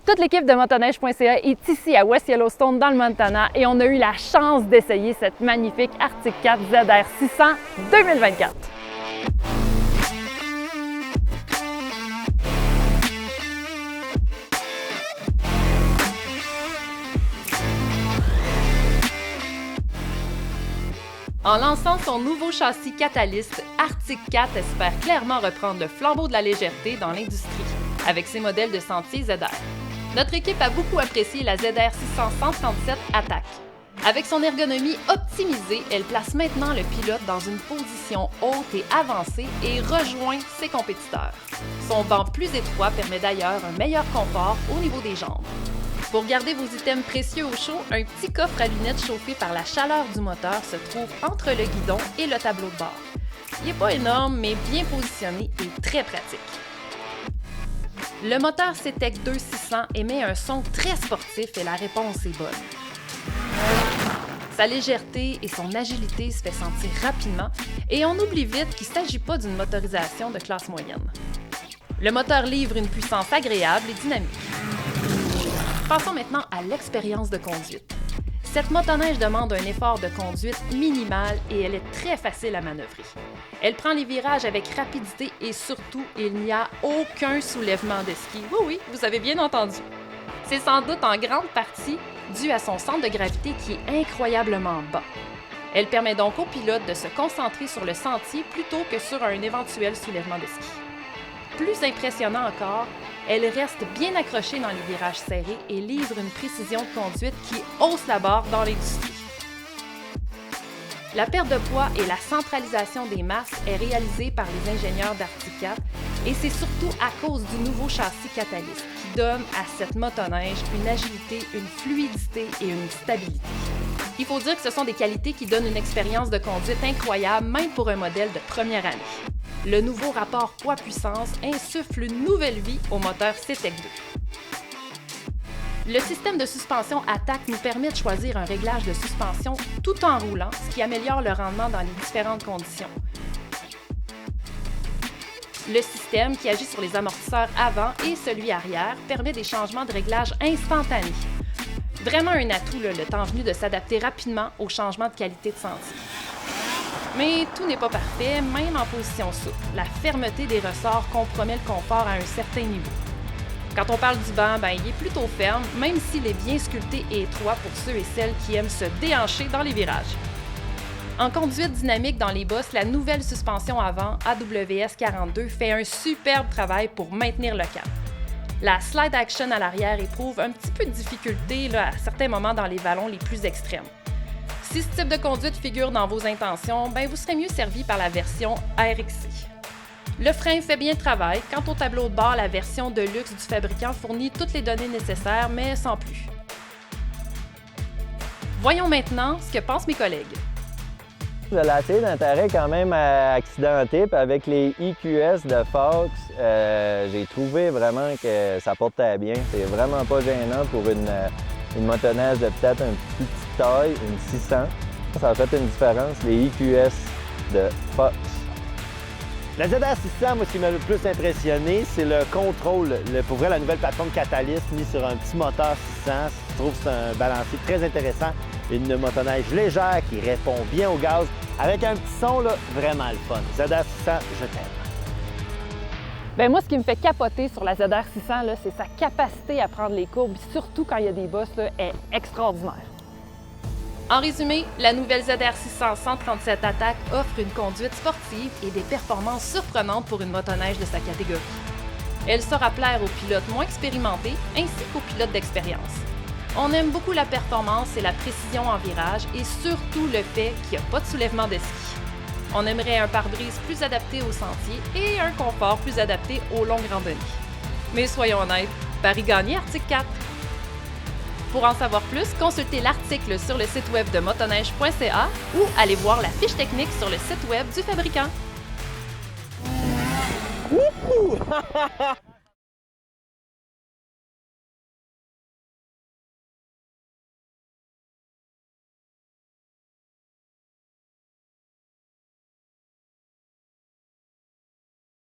Toute l'équipe de motoneige.ca est ici à West Yellowstone dans le Montana et on a eu la chance d'essayer cette magnifique Arctic Cat ZR 600 2024. En lançant son nouveau châssis Catalyst, Arctic Cat espère clairement reprendre le flambeau de la légèreté dans l'industrie avec ses modèles de sentiers ZR. Notre équipe a beaucoup apprécié la ZR 600 137 Attack. Avec son ergonomie optimisée, elle place maintenant le pilote dans une position haute et avancée et rejoint ses compétiteurs. Son banc plus étroit permet d'ailleurs un meilleur confort au niveau des jambes. Pour garder vos items précieux au chaud, un petit coffre à lunettes chauffé par la chaleur du moteur se trouve entre le guidon et le tableau de bord. Il n'est pas énorme, mais bien positionné et très pratique. Le moteur CTEC 2600 émet un son très sportif et la réponse est bonne. Sa légèreté et son agilité se fait sentir rapidement et on oublie vite qu'il ne s'agit pas d'une motorisation de classe moyenne. Le moteur livre une puissance agréable et dynamique. Passons maintenant à l'expérience de conduite. Cette motoneige demande un effort de conduite minimal et elle est très facile à manœuvrer. Elle prend les virages avec rapidité et surtout, il n'y a aucun soulèvement de ski. Oui, vous avez bien entendu. C'est sans doute en grande partie dû à son centre de gravité qui est incroyablement bas. Elle permet donc au pilote de se concentrer sur le sentier plutôt que sur un éventuel soulèvement de ski. Plus impressionnant encore, elle reste bien accrochée dans les virages serrés et livre une précision de conduite qui hausse la barre dans l'industrie. La perte de poids et la centralisation des masses est réalisée par les ingénieurs d'Arctic Cat et c'est surtout à cause du nouveau châssis Catalyst qui donne à cette motoneige une agilité, une fluidité et une stabilité. Il faut dire que ce sont des qualités qui donnent une expérience de conduite incroyable même pour un modèle de première année. Le nouveau rapport poids-puissance insuffle une nouvelle vie au moteur CTEC 2. Le système de suspension Attack nous permet de choisir un réglage de suspension tout en roulant, ce qui améliore le rendement dans les différentes conditions. Le système, qui agit sur les amortisseurs avant et celui arrière, permet des changements de réglage instantanés. Vraiment un atout, le temps venu de s'adapter rapidement aux changements de qualité de sentier. Mais tout n'est pas parfait, même en position souple. La fermeté des ressorts compromet le confort à un certain niveau. Quand on parle du banc, il est plutôt ferme, même s'il est bien sculpté et étroit pour ceux et celles qui aiment se déhancher dans les virages. En conduite dynamique dans les bosses, la nouvelle suspension avant AWS 42 fait un superbe travail pour maintenir le cap. La slide action à l'arrière éprouve un petit peu de difficulté à certains moments dans les vallons les plus extrêmes. Si ce type de conduite figure dans vos intentions, vous serez mieux servi par la version RXC. Le frein fait bien le travail. Quant au tableau de bord, la version de luxe du fabricant fournit toutes les données nécessaires, mais sans plus. Voyons maintenant ce que pensent mes collègues. Je l'ai essayé d'un terrain quand même accidenté, puis avec les EQS de Fox, j'ai trouvé vraiment que ça portait bien. C'est vraiment pas gênant pour une motoneige de peut-être une plus petite taille, une 600. Ça a fait une différence, les EQS de Fox. La ZR 600, moi, ce qui m'a le plus impressionné, c'est le contrôle. Pour vrai, la nouvelle plateforme Catalyst mise sur un petit moteur 600, je trouve que c'est un balancier très intéressant. Une motoneige légère qui répond bien au gaz, avec un petit son vraiment le fun. ZR 600, je t'aime. Moi, ce qui me fait capoter sur la ZR 600, c'est sa capacité à prendre les courbes, surtout quand il y a des bosses, est extraordinaire. En résumé, la nouvelle ZR 600 137 Attack offre une conduite sportive et des performances surprenantes pour une motoneige de sa catégorie. Elle saura plaire aux pilotes moins expérimentés ainsi qu'aux pilotes d'expérience. On aime beaucoup la performance et la précision en virage et surtout le fait qu'il n'y a pas de soulèvement de ski. On aimerait un pare-brise plus adapté au sentier et un confort plus adapté aux longues randonnées. Mais soyons honnêtes, Paris gagné Arctic Cat! Pour en savoir plus, consultez l'article sur le site web de motoneige.ca ou allez voir la fiche technique sur le site web du fabricant.